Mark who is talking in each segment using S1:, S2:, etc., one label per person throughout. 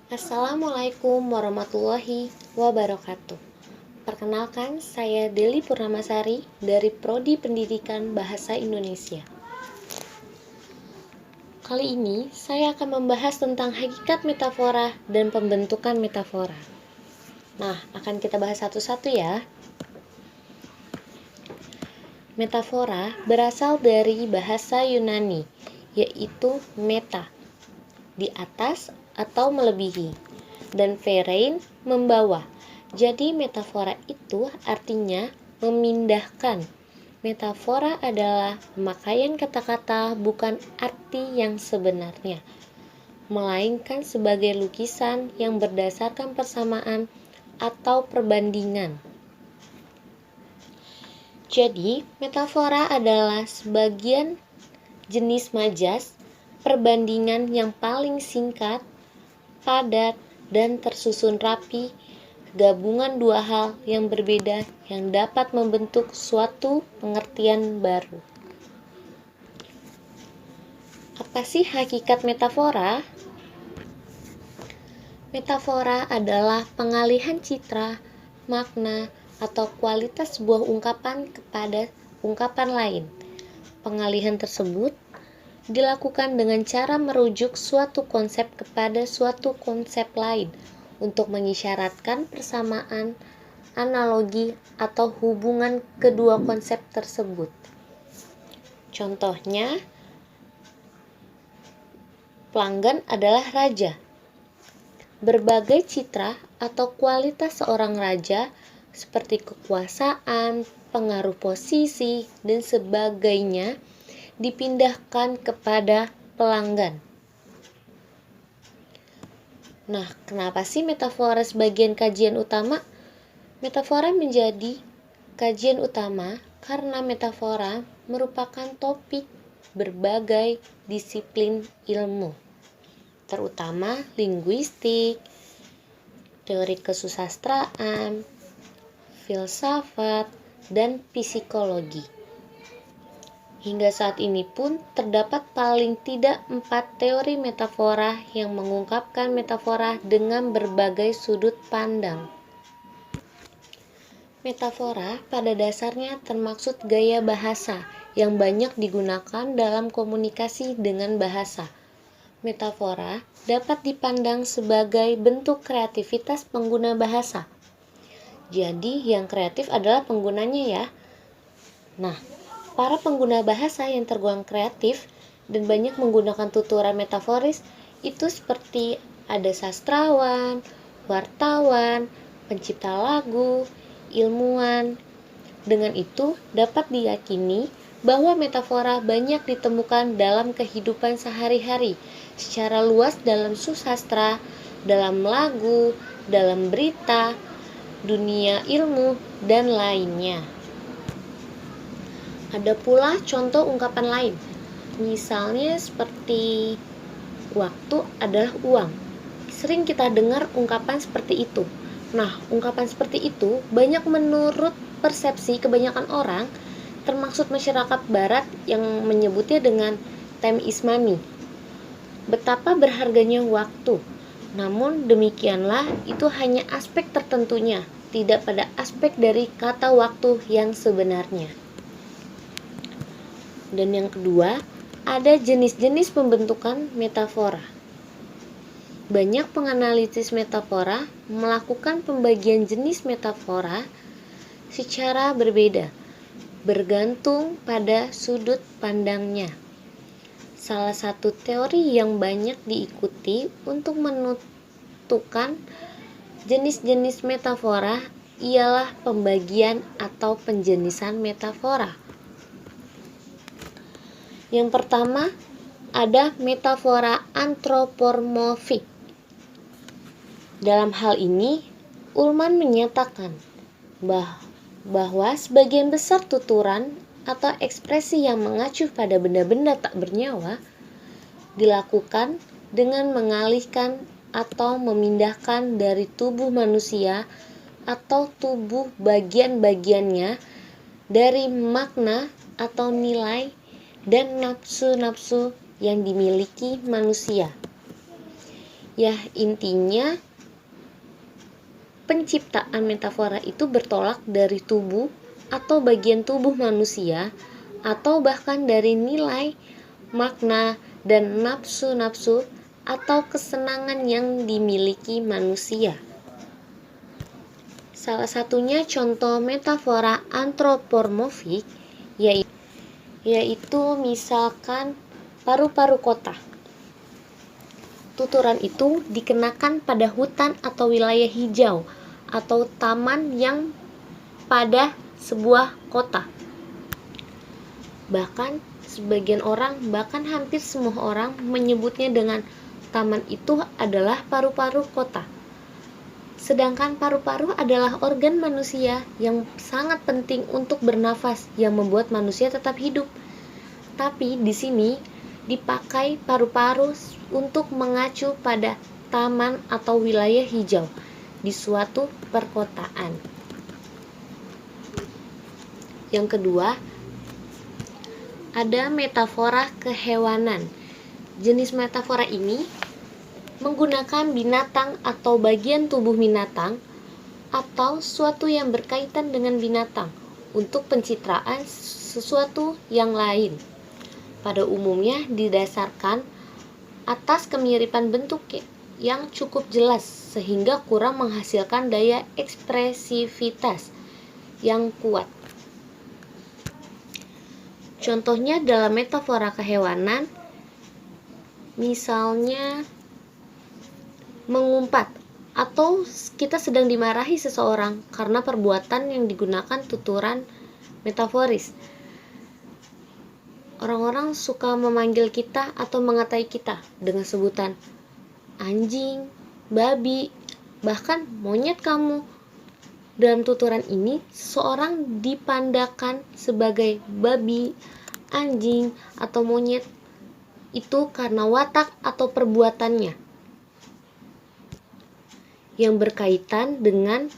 S1: Assalamualaikum warahmatullahi wabarakatuh. Perkenalkan, saya Deli Purnamasari dari Prodi Pendidikan Bahasa Indonesia. Kali ini, saya akan membahas tentang hakikat metafora dan pembentukan metafora. Nah, akan kita bahas satu-satu ya. Metafora berasal dari bahasa Yunani, yaitu meta, di atas atau melebihi, dan pherein, membawa. Jadi metafora itu artinya memindahkan. Metafora adalah pemakaian kata-kata bukan arti yang sebenarnya, melainkan sebagai lukisan yang berdasarkan persamaan atau perbandingan. Jadi, metafora adalah sebagian jenis majas, perbandingan yang paling singkat, padat, dan tersusun rapi, gabungan dua hal yang berbeda yang dapat membentuk suatu pengertian baru. Apa sih hakikat metafora? Metafora adalah pengalihan citra, makna, atau kualitas sebuah ungkapan kepada ungkapan lain. Pengalihan tersebut dilakukan dengan cara merujuk suatu konsep kepada suatu konsep lain untuk mengisyaratkan persamaan, analogi, atau hubungan kedua konsep tersebut. Contohnya, pelanggan adalah raja. Berbagai citra atau kualitas seorang raja seperti kekuasaan, pengaruh posisi, dan sebagainya dipindahkan kepada pelanggan. Nah, kenapa sih metafora sebagian kajian utama? Metafora menjadi kajian utama karena metafora merupakan topik berbagai disiplin ilmu, terutama linguistik, teori kesusastraan, filsafat, dan psikologi. Hingga saat ini pun terdapat paling tidak 4 teori metafora yang mengungkapkan metafora dengan berbagai sudut pandang. Metafora pada dasarnya termaksud gaya bahasa yang banyak digunakan dalam komunikasi dengan bahasa. Metafora dapat dipandang sebagai bentuk kreativitas pengguna bahasa. Jadi yang kreatif adalah penggunanya ya. Nah, para pengguna bahasa yang tergolong kreatif dan banyak menggunakan tuturan metaforis itu seperti ada sastrawan, wartawan, pencipta lagu, ilmuwan. Dengan itu dapat diyakini bahwa metafora banyak ditemukan dalam kehidupan sehari-hari secara luas dalam susastra, dalam lagu, dalam berita, dunia ilmu, dan lainnya. Ada pula contoh ungkapan lain, misalnya seperti waktu adalah uang. Sering kita dengar ungkapan seperti itu. Nah, ungkapan seperti itu banyak menurut persepsi kebanyakan orang, termasuk masyarakat barat yang menyebutnya dengan time is money. Betapa berharganya waktu. Namun demikianlah itu hanya aspek tertentunya, tidak pada aspek dari kata waktu yang sebenarnya. Dan yang kedua, ada jenis-jenis pembentukan metafora. Banyak penganalisis metafora melakukan pembagian jenis metafora secara berbeda, bergantung pada sudut pandangnya. Salah satu teori yang banyak diikuti untuk menentukan jenis-jenis metafora ialah pembagian atau penjenisan metafora. Yang pertama, ada metafora antropomorfik. Dalam hal ini, Ullmann menyatakan bahwa sebagian besar tuturan atau ekspresi yang mengacu pada benda-benda tak bernyawa dilakukan dengan mengalihkan atau memindahkan dari tubuh manusia atau tubuh bagian-bagiannya dari makna atau nilai dan nafsu-nafsu yang dimiliki manusia. Ya, intinya penciptaan metafora itu bertolak dari tubuh atau bagian tubuh manusia, atau bahkan dari nilai, makna, dan nafsu-nafsu atau kesenangan yang dimiliki manusia. Salah satunya contoh metafora antropomorfik yaitu misalkan paru-paru kota. Tuturan itu dikenakan pada hutan atau wilayah hijau atau taman yang pada sebuah kota. Bahkan sebagian orang, bahkan hampir semua orang menyebutnya dengan taman itu adalah paru-paru kota. Sedangkan paru-paru adalah organ manusia yang sangat penting untuk bernafas, yang membuat manusia tetap hidup. Tapi di sini dipakai paru-paru untuk mengacu pada taman atau wilayah hijau di suatu perkotaan. Yang kedua, ada metafora kehewanan. Jenis metafora ini menggunakan binatang atau bagian tubuh binatang atau sesuatu yang berkaitan dengan binatang untuk pencitraan sesuatu yang lain. Pada umumnya didasarkan atas kemiripan bentuk yang cukup jelas sehingga kurang menghasilkan daya ekspresivitas yang kuat. Contohnya dalam metafora kehewanan, misalnya mengumpat, atau kita sedang dimarahi seseorang karena perbuatan yang digunakan tuturan metaforis. Orang-orang suka memanggil kita atau mengatai kita dengan sebutan anjing, babi, bahkan monyet kamu. Dalam tuturan ini, seseorang dipandakan sebagai babi, anjing, atau monyet itu karena watak atau perbuatannya yang berkaitan dengan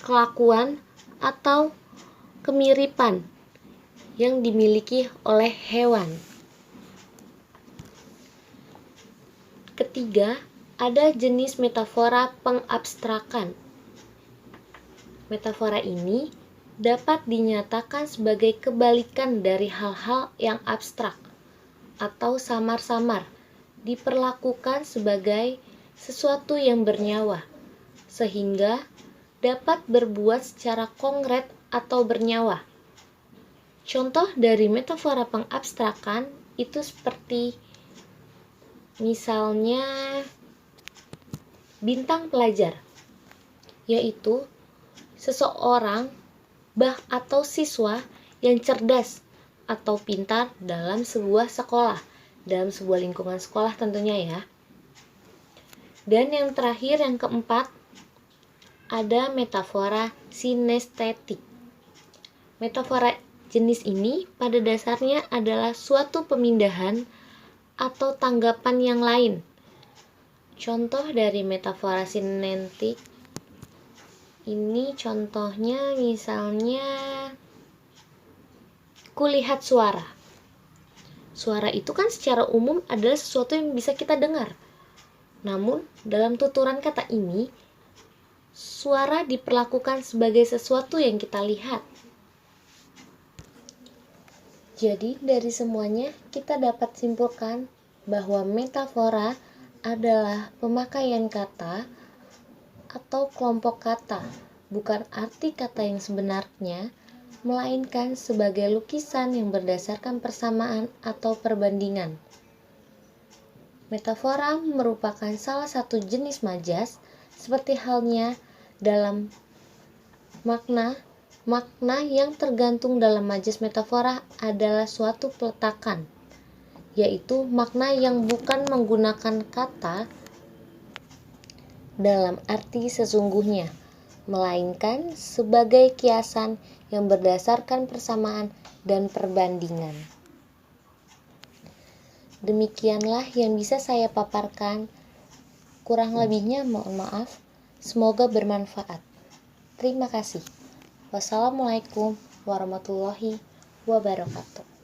S1: kelakuan atau kemiripan yang dimiliki oleh hewan. Ketiga, ada jenis metafora pengabstrakan. Metafora ini dapat dinyatakan sebagai kebalikan dari hal-hal yang abstrak atau samar-samar, diperlakukan sebagai sesuatu yang bernyawa, sehingga dapat berbuat secara konkret atau bernyawa. Contoh dari metafora pengabstrakan itu seperti misalnya bintang pelajar, yaitu seseorang atau siswa yang cerdas atau pintar dalam sebuah sekolah, dalam sebuah lingkungan sekolah tentunya ya. Dan yang terakhir, yang keempat, ada metafora sinestetik. Metafora jenis ini pada dasarnya adalah suatu pemindahan atau tanggapan yang lain. Contoh dari metafora sinestetik ini contohnya misalnya kulihat suara. Suara itu kan secara umum adalah sesuatu yang bisa kita dengar. Namun dalam tuturan kata ini, suara diperlakukan sebagai sesuatu yang kita lihat. Jadi dari semuanya kita dapat simpulkan bahwa metafora adalah pemakaian kata atau kelompok kata, bukan arti kata yang sebenarnya, melainkan sebagai lukisan yang berdasarkan persamaan atau perbandingan. Metafora merupakan salah satu jenis majas, seperti halnya dalam makna yang tergantung dalam majas metafora adalah suatu peletakan, yaitu makna yang bukan menggunakan kata dalam arti sesungguhnya, melainkan sebagai kiasan yang berdasarkan persamaan dan perbandingan. Demikianlah yang bisa saya paparkan. Kurang lebihnya mohon maaf. Semoga bermanfaat. Terima kasih. Wassalamualaikum warahmatullahi wabarakatuh.